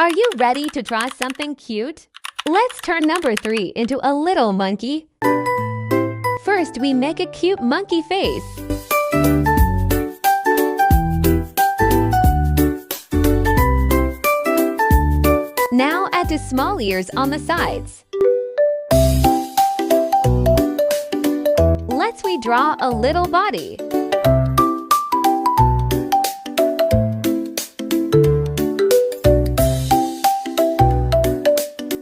Are you ready to draw something cute? Let's turn number 3 into a little monkey. First, we make a cute monkey face. Now add the small ears on the sides. Let's redraw a little body.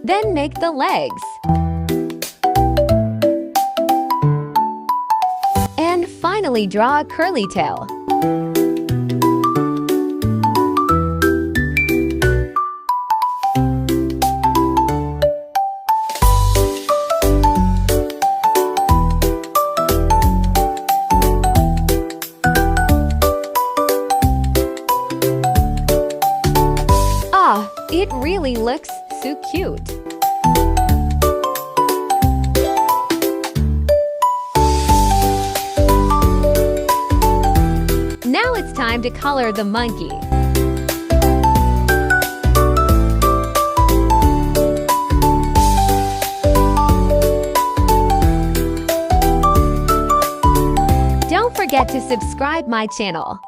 Then make the legs. And finally draw a curly tail. It really looks so cute. Now it's time to color the monkey. Don't forget to subscribe my channel.